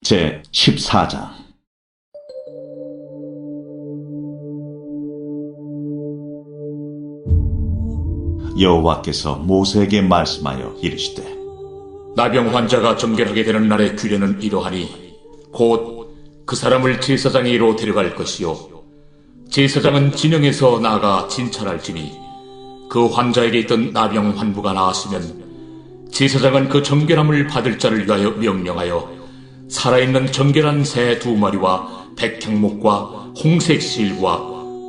제 14장. 여호와께서 모세에게 말씀하여 이르시되, 나병 환자가 정결하게 되는 날의 규례는 이러하니 곧 그 사람을 제사장에게로 데려갈 것이요 제사장은 진영에서 나아가 진찰할지니 그 환자에게 있던 나병 환부가 나았으면 제사장은 그 정결함을 받을 자를 위하여 명령하여 살아있는 정결한 새 2마리와 백향목과 홍색 실과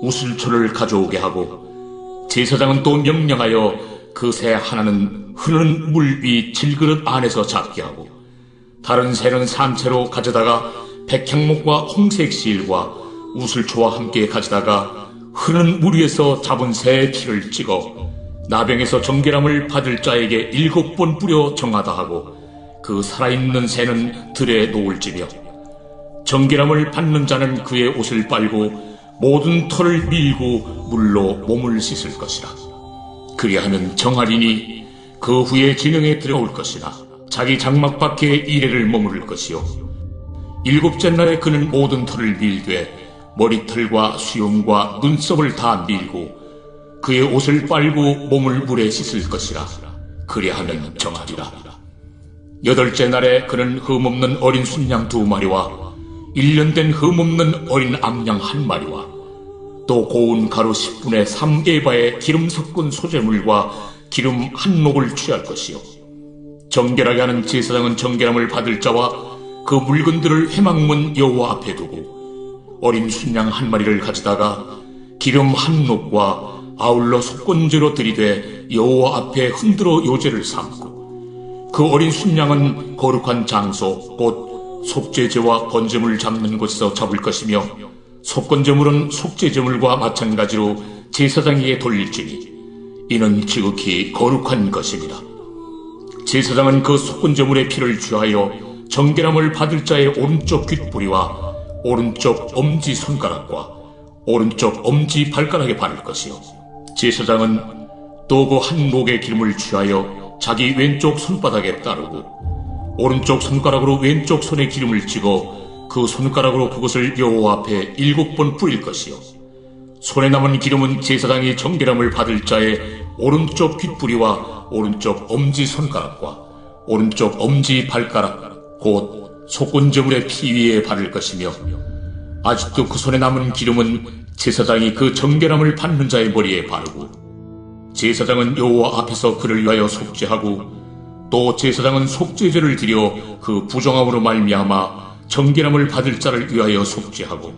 우슬초를 가져오게 하고, 제사장은 또 명령하여 그 새 하나는 흐르는 물 위 질그릇 안에서 잡게 하고, 다른 새는 산채로 가져다가 백향목과 홍색 실과 우슬초와 함께 가져다가 흐르는 물 위에서 잡은 새의 피를 찍어 나병에서 정결함을 받을 자에게 7번 뿌려 정하다 하고, 그 살아있는 새는 들에 놓을지며, 정결함을 받는 자는 그의 옷을 빨고 모든 털을 밀고 물로 몸을 씻을 것이라. 그리하면 정하리니 그 후에 진영에 들어올 것이나 자기 장막 밖에 이래를 머무를 것이요 7째 날에 그는 모든 털을 밀되 머리털과 수염과 눈썹을 다 밀고 그의 옷을 빨고 몸을 물에 씻을 것이라. 그리하면 정하리라. 8째 날에 그는 흠없는 어린 순양 2마리와 1년 된 흠없는 어린 암양 1마리와 또 고운 가루 10분의 3에바의 기름 섞은 소재물과 기름 1녹을 취할 것이요 정결하게 하는 제사장은 정결함을 받을 자와 그 물건들을 회막문 여호와 앞에 두고 어린 순양 1마리를 가져다가 기름 1녹과 아울러 속건제로 들이되 여호와 앞에 흔들어 요제를 삼고, 그 어린 순양은 거룩한 장소 곧 속죄제와 번제물 잡는 곳에서 잡을 것이며, 속건제물은 속죄제물과 마찬가지로 제사장에게 돌릴지니 이는 지극히 거룩한 것입니다. 제사장은 그 속건제물의 피를 취하여 정결함을 받을 자의 오른쪽 귓뿌리와 오른쪽 엄지손가락과 오른쪽 엄지발가락에 바를 것이요 제사장은 또 그 1녹의 기름을 취하여 자기 왼쪽 손바닥에 따르고 오른쪽 손가락으로 왼쪽 손에 기름을 찍어 그 손가락으로 그것을 여호와 앞에 7번 뿌릴 것이요 손에 남은 기름은 제사장이 정결함을 받을 자의 오른쪽 귓뿌리와 오른쪽 엄지손가락과 오른쪽 엄지발가락 곧 속건제물의 피 위에 바를 것이며, 아직도 그 손에 남은 기름은 제사장이 그 정결함을 받는 자의 머리에 바르고, 제사장은 여호와 앞에서 그를 위하여 속죄하고, 또 제사장은 속죄제를 드려 그 부정함으로 말미암아 정결함을 받을 자를 위하여 속죄하고,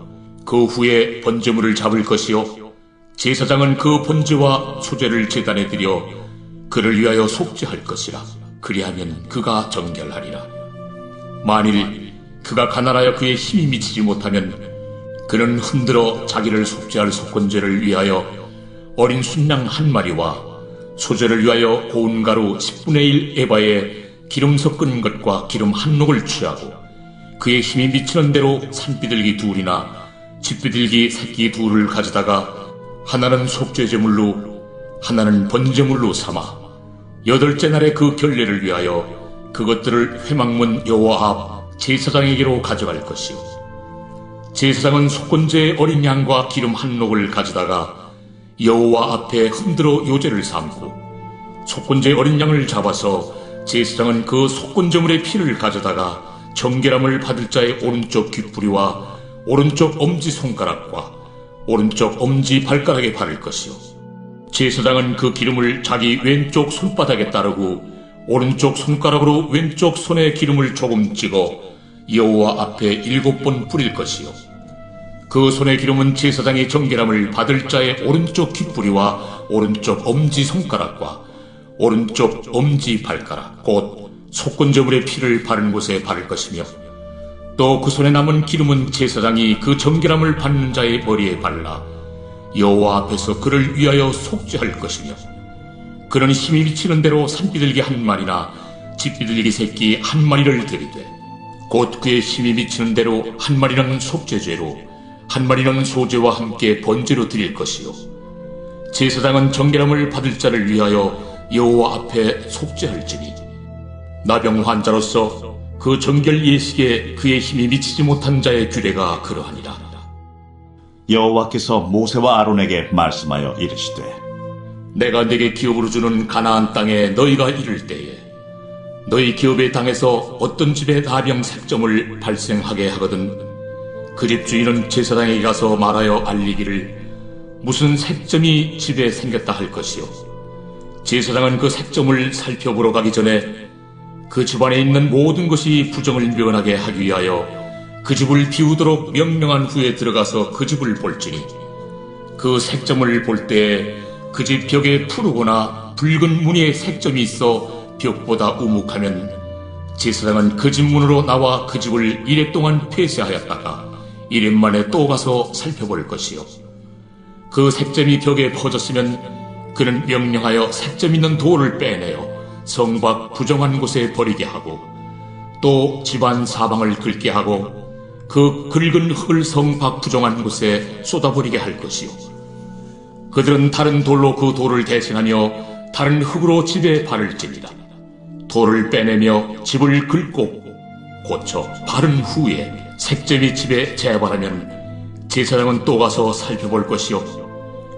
그 후에 번제물을 잡을 것이요 제사장은 그 번제와 소제를 제단에 드려 그를 위하여 속죄할 것이라. 그리하면 그가 정결하리라. 만일 그가 가난하여 그의 힘이 미치지 못하면 그는 흔들어 자기를 속죄할 속건제를 위하여 어린 순양 1마리와 소제를 위하여 고운 가루 10분의 1 에바에 기름 섞은 것과 기름 1녹을 취하고, 그의 힘이 미치는 대로 산비둘기 2이나 쥐비둘기 새끼 2를 가져다가 하나는 속죄제물로 하나는 번제물로 삼아 8째 날에 그 결례를 위하여 그것들을 회막문 여호와 앞 제사장에게로 가져갈 것이요 제사장은 속건제의 어린 양과 기름 1녹을 가져다가 여호와 앞에 흔들어 요제를 삼고, 속건제의 어린 양을 잡아서 제사장은 그 속건제물의 피를 가져다가 정결함을 받을 자의 오른쪽 귓뿌리와 오른쪽 엄지손가락과 오른쪽 엄지발가락에 바를 것이요 제사장은 그 기름을 자기 왼쪽 손바닥에 따르고 오른쪽 손가락으로 왼쪽 손에 기름을 조금 찍어 여호와 앞에 7번 뿌릴 것이요 그 손의 기름은 제사장이 정결함을 받을 자의 오른쪽 귓뿌리와 오른쪽 엄지손가락과 오른쪽 엄지발가락 곧 속건제물의 피를 바른 곳에 바를 것이며, 또 그 손에 남은 기름은 제사장이 그 정결함을 받는 자의 머리에 발라 여호와 앞에서 그를 위하여 속죄할 것이며, 그는 힘이 미치는 대로 산비둘기 1마리나 쥐비둘기 새끼 1마리를 들이되 곧 그의 힘이 미치는 대로 1마리는 속죄죄로 1마리는 소제와 함께 번제로 드릴 것이요 제사장은 정결함을 받을 자를 위하여 여호와 앞에 속죄할지니, 나병 환자로서 그 정결 예식에 그의 힘이 미치지 못한 자의 규례가 그러하니라. 여호와께서 모세와 아론에게 말씀하여 이르시되 내가 네게 기업으로 주는 가나안 땅에 너희가 이를 때에 너희 기업의 땅에서 어떤 집에 나병 색점을 발생하게 하거든 그 집 주인은 제사장에게 가서 말하여 알리기를 무슨 색점이 집에 생겼다 할 것이요 제사장은 그 색점을 살펴보러 가기 전에 그 집안에 있는 모든 것이 부정을 면하게 하기 위하여 그 집을 비우도록 명령한 후에 들어가서 그 집을 볼지니 그 색점을 볼 때에 그 집 벽에 푸르거나 붉은 무늬의 색점이 있어 벽보다 우묵하면 제사장은 그 집 문으로 나와 그 집을 이래 동안 폐쇄하였다가 이래 만에 또 가서 살펴볼 것이요 그 색점이 벽에 퍼졌으면 그는 명령하여 색점 있는 돌을 빼내어 성 밖 부정한 곳에 버리게 하고 또 집안 사방을 긁게 하고 그 긁은 흙을 성 밖 부정한 곳에 쏟아버리게 할 것이요 그들은 다른 돌로 그 돌을 대신하며 다른 흙으로 집에 바를지니라. 돌을 빼내며 집을 긁고 고쳐 바른 후에 색점이 집에 재발하면 제사장은 또 가서 살펴볼 것이요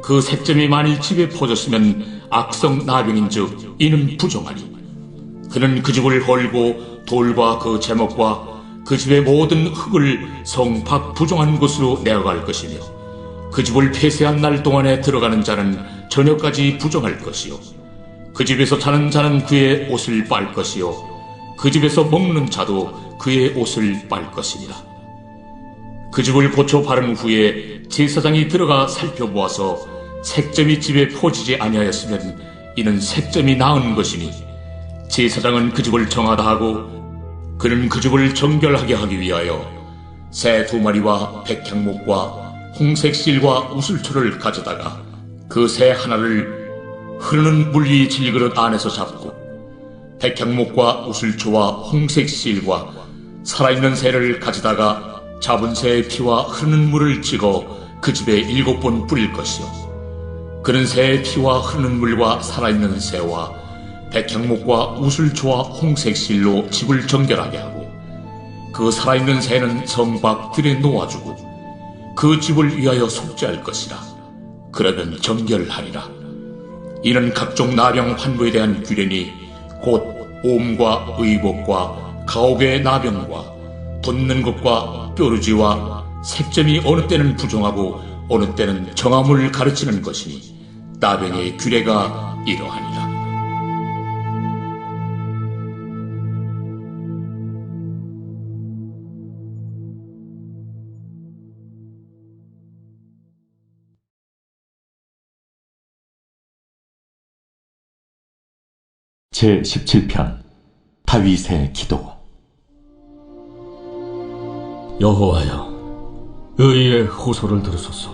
그 색점이 만일 집에 퍼졌으면 악성 나병인즉 이는 부정하니 그는 그 집을 헐고 돌과 그 제목과 그 집의 모든 흙을 성 밖 부정한 곳으로 내어갈 것이며 그 집을 폐쇄한 날 동안에 들어가는 자는 저녁까지 부정할 것이요 그 집에서 자는 자는 그의 옷을 빨 것이요 그 집에서 먹는 자도 그의 옷을 빨 것이니라. 그 집을 고쳐 바른 후에 제사장이 들어가 살펴보아서 색점이 집에 퍼지지 아니하였으면 이는 색점이 나은 것이니 제사장은 그 집을 정하다 하고 그는 그 집을 정결하게 하기 위하여 새 2마리와 백향목과 홍색 실과 우슬초를 가져다가 그 새 하나를 흐르는 물 위 질그릇 안에서 잡고 백향목과 우슬초와 홍색 실과 살아있는 새를 가져다가 잡은 새의 피와 흐르는 물을 찍어 그 집에 7번 뿌릴 것이요 그는 새의 피와 흐르는 물과 살아있는 새와 백향목과 우슬초와 홍색 실로 집을 정결하게 하고 그 살아있는 새는 성 밖 들에 놓아주고 그 집을 위하여 속죄할 것이라. 그러면 정결하리라. 이는 각종 나병 환부에 대한 규례니 곧 옴과 의복과 가옥의 나병과 돋는 것과 뾰루지와 색점이 어느 때는 부정하고 어느 때는 정함을 가르치는 것이니 나병의 규례가 이러하니라. 제17편 다윗의 기도. 여호와여, 의의 호소를 들으소서.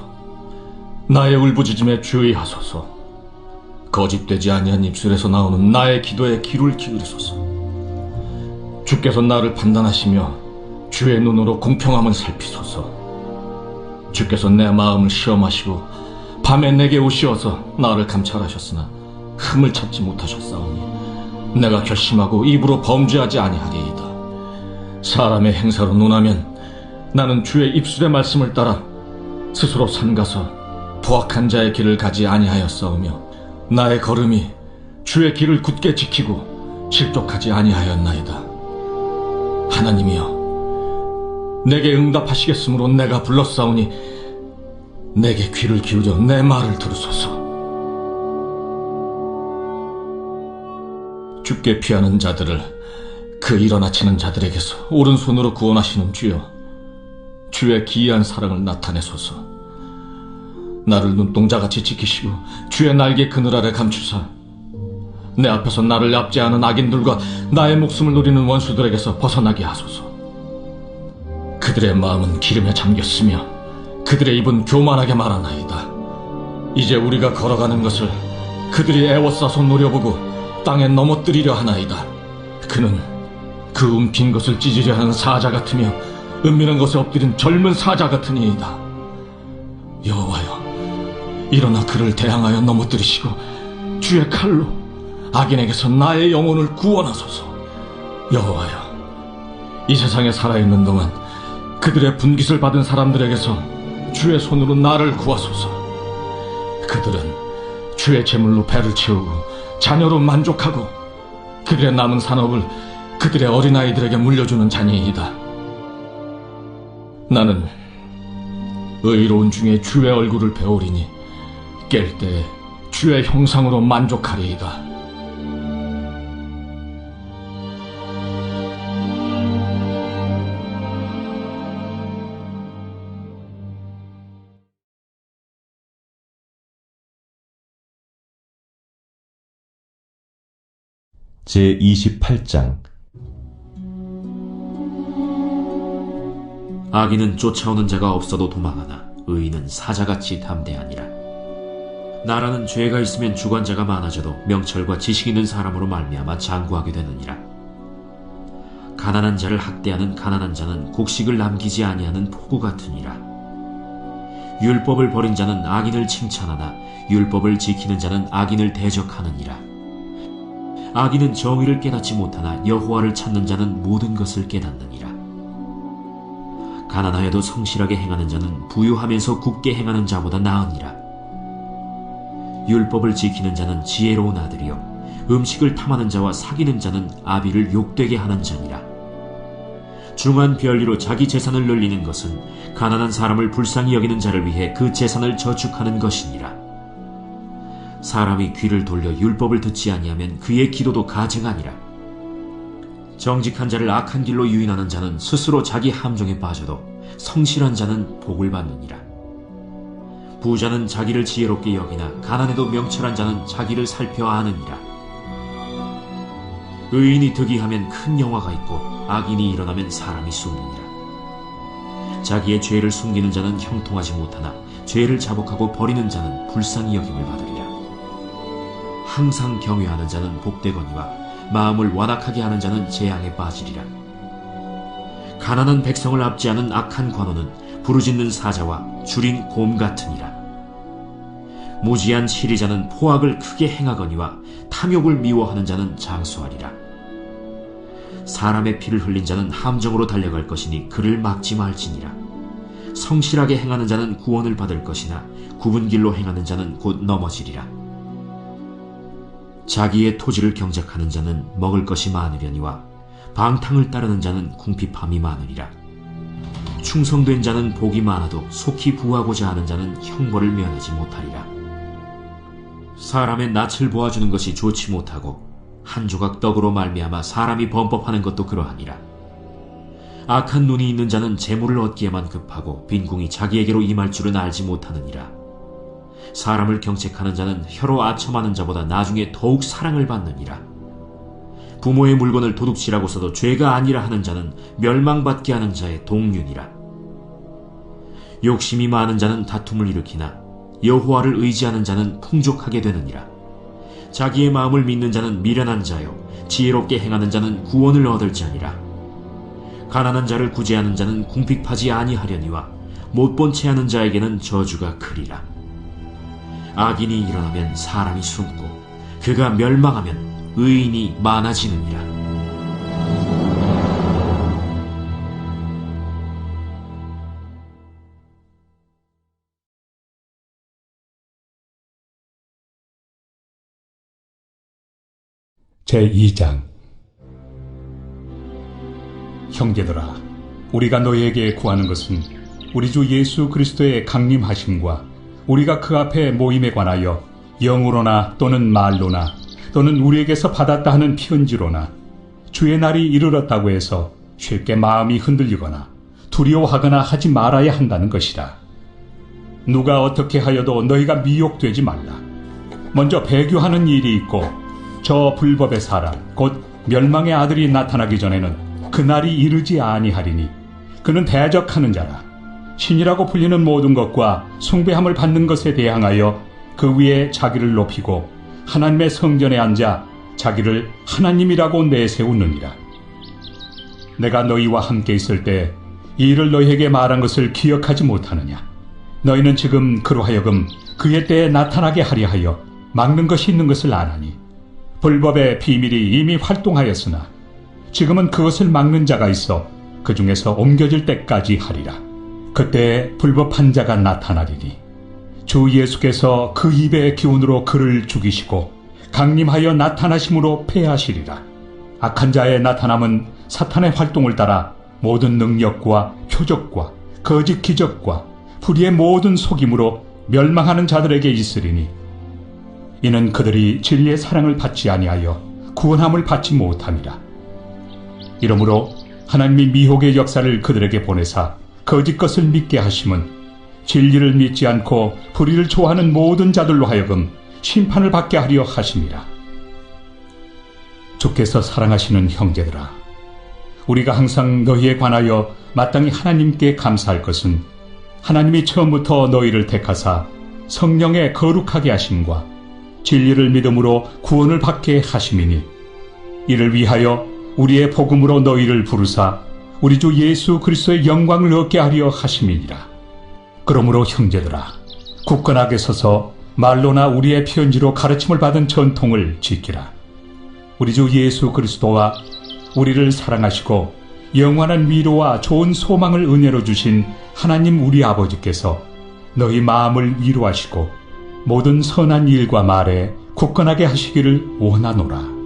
나의 울부짖음에 주의하소서. 거짓되지 아니한 입술에서 나오는 나의 기도에 귀를 기울이소서. 주께서 나를 판단하시며 주의 눈으로 공평함을 살피소서. 주께서 내 마음을 시험하시고 밤에 내게 오시어서 나를 감찰하셨으나 흠을 찾지 못하셨사오니 내가 결심하고 입으로 범죄하지 아니하리이다. 사람의 행사로 논하면 나는 주의 입술의 말씀을 따라 스스로 삼가서 부악한 자의 길을 가지 아니하였사오며 나의 걸음이 주의 길을 굳게 지키고 실족하지 아니하였나이다. 하나님이여, 내게 응답하시겠으므로 내가 불렀사오니 내게 귀를 기울여 내 말을 들으소서. 주께 피하는 자들을 그 일어나치는 자들에게서 오른손으로 구원하시는 주여, 주의 기이한 사랑을 나타내소서. 나를 눈동자같이 지키시고 주의 날개 그늘 아래 감추사 내 앞에서 나를 납치하는 악인들과 나의 목숨을 노리는 원수들에게서 벗어나게 하소서. 그들의 마음은 기름에 잠겼으며 그들의 입은 교만하게 말하나이다. 이제 우리가 걸어가는 것을 그들이 애워싸서 노려보고 땅에 넘어뜨리려 하나이다. 그는 그 움킨 것을 찢으려 하는 사자 같으며 은밀한 것에 엎드린 젊은 사자 같으니이다. 여호와여, 일어나 그를 대항하여 넘어뜨리시고 주의 칼로 악인에게서 나의 영혼을 구원하소서. 여호와여, 이 세상에 살아있는 동안 그들의 분깃을 받은 사람들에게서 주의 손으로 나를 구하소서. 그들은 주의 제물로 배를 채우고 자녀로 만족하고 그들의 남은 산업을 그들의 어린아이들에게 물려주는 자녀이다. 나는 의로운 중에 주의 얼굴을 배우리니 깰 때 주의 형상으로 만족하리이다. 제28장. 악인은 쫓아오는 자가 없어도 도망하나 의인은 사자같이 담대하니라. 나라는 죄가 있으면 주관자가 많아져도 명철과 지식 있는 사람으로 말미암아 장구하게 되느니라. 가난한 자를 학대하는 가난한 자는 곡식을 남기지 아니하는 포구 같으니라. 율법을 버린 자는 악인을 칭찬하나 율법을 지키는 자는 악인을 대적하느니라. 악인은 정의를 깨닫지 못하나 여호와를 찾는 자는 모든 것을 깨닫느니라. 가난하여도 성실하게 행하는 자는 부유하면서 굳게 행하는 자보다 나으니라. 율법을 지키는 자는 지혜로운 아들이요 음식을 탐하는 자와 사귀는 자는 아비를 욕되게 하는 자니라. 중한 별리로 자기 재산을 늘리는 것은 가난한 사람을 불쌍히 여기는 자를 위해 그 재산을 저축하는 것이니라. 사람이 귀를 돌려 율법을 듣지 아니하면 그의 기도도 가증하니라. 정직한 자를 악한 길로 유인하는 자는 스스로 자기 함정에 빠져도 성실한 자는 복을 받느니라. 부자는 자기를 지혜롭게 여기나 가난해도 명철한 자는 자기를 살펴 아느니라. 의인이 득이하면 큰 영화가 있고 악인이 일어나면 사람이 숨느니라. 자기의 죄를 숨기는 자는 형통하지 못하나 죄를 자복하고 버리는 자는 불쌍히 여김을 받으리라. 항상 경외하는 자는 복되거니와 마음을 완악하게 하는 자는 재앙에 빠지리라. 가난한 백성을 압제하는 악한 관원은 부르짖는 사자와 줄인 곰 같으니라. 무지한 시리자는 포악을 크게 행하거니와 탐욕을 미워하는 자는 장수하리라. 사람의 피를 흘린 자는 함정으로 달려갈 것이니 그를 막지 말지니라. 성실하게 행하는 자는 구원을 받을 것이나 굽은 길로 행하는 자는 곧 넘어지리라. 자기의 토지를 경작하는 자는 먹을 것이 많으려니와 방탕을 따르는 자는 궁핍함이 많으리라. 충성된 자는 복이 많아도 속히 부하고자 하는 자는 형벌을 면하지 못하리라. 사람의 낯을 보아주는 것이 좋지 못하고 한 조각 떡으로 말미암아 사람이 범법하는 것도 그러하니라. 악한 눈이 있는 자는 재물을 얻기에만 급하고 빈궁이 자기에게로 임할 줄은 알지 못하느니라. 사람을 경책하는 자는 혀로 아첨하는 자보다 나중에 더욱 사랑을 받느니라. 부모의 물건을 도둑질하고 써도 죄가 아니라 하는 자는 멸망받게 하는 자의 동륜이라. 욕심이 많은 자는 다툼을 일으키나 여호와를 의지하는 자는 풍족하게 되느니라. 자기의 마음을 믿는 자는 미련한 자요 지혜롭게 행하는 자는 구원을 얻을 자니라. 가난한 자를 구제하는 자는 궁핍하지 아니하려니와 못본 채 하는 자에게는 저주가 크리라. 악인이 일어나면 사람이 숨고 그가 멸망하면 의인이 많아지느니라. 제2장. 형제들아, 우리가 너희에게 구하는 것은 우리 주 예수 그리스도의 강림하심과 우리가 그 앞에 모임에 관하여 영으로나 또는 말로나 또는 우리에게서 받았다 하는 편지로나 주의 날이 이르렀다고 해서 쉽게 마음이 흔들리거나 두려워하거나 하지 말아야 한다는 것이라. 누가 어떻게 하여도 너희가 미혹되지 말라. 먼저 배교하는 일이 있고 저 불법의 사람 곧 멸망의 아들이 나타나기 전에는 그 날이 이르지 아니하리니 그는 대적하는 자라. 신이라고 불리는 모든 것과 숭배함을 받는 것에 대항하여 그 위에 자기를 높이고 하나님의 성전에 앉아 자기를 하나님이라고 내세우느니라. 내가 너희와 함께 있을 때 이 일을 너희에게 말한 것을 기억하지 못하느냐? 너희는 지금 그로 하여금 그의 때에 나타나게 하려 하여 막는 것이 있는 것을 아나니 불법의 비밀이 이미 활동하였으나 지금은 그것을 막는 자가 있어 그 중에서 옮겨질 때까지 하리라. 그때 불법한 자가 나타나리니 주 예수께서 그 입의 기운으로 그를 죽이시고 강림하여 나타나심으로 패하시리라. 악한 자의 나타남은 사탄의 활동을 따라 모든 능력과 표적과 거짓 기적과 불의의 모든 속임으로 멸망하는 자들에게 있으리니 이는 그들이 진리의 사랑을 받지 아니하여 구원함을 받지 못함이라. 이러므로 하나님이 미혹의 역사를 그들에게 보내사 거짓 것을 믿게 하심은 진리를 믿지 않고 불의를 좋아하는 모든 자들로 하여금 심판을 받게 하려 하심이라. 주께서 사랑하시는 형제들아, 우리가 항상 너희에 관하여 마땅히 하나님께 감사할 것은 하나님이 처음부터 너희를 택하사 성령에 거룩하게 하심과 진리를 믿음으로 구원을 받게 하심이니 이를 위하여 우리의 복음으로 너희를 부르사 우리 주 예수 그리스도의 영광을 얻게 하려 하심이니라. 그러므로 형제들아, 굳건하게 서서 말로나 우리의 편지로 가르침을 받은 전통을 지키라. 우리 주 예수 그리스도와 우리를 사랑하시고 영원한 위로와 좋은 소망을 은혜로 주신 하나님 우리 아버지께서 너희 마음을 위로하시고 모든 선한 일과 말에 굳건하게 하시기를 원하노라.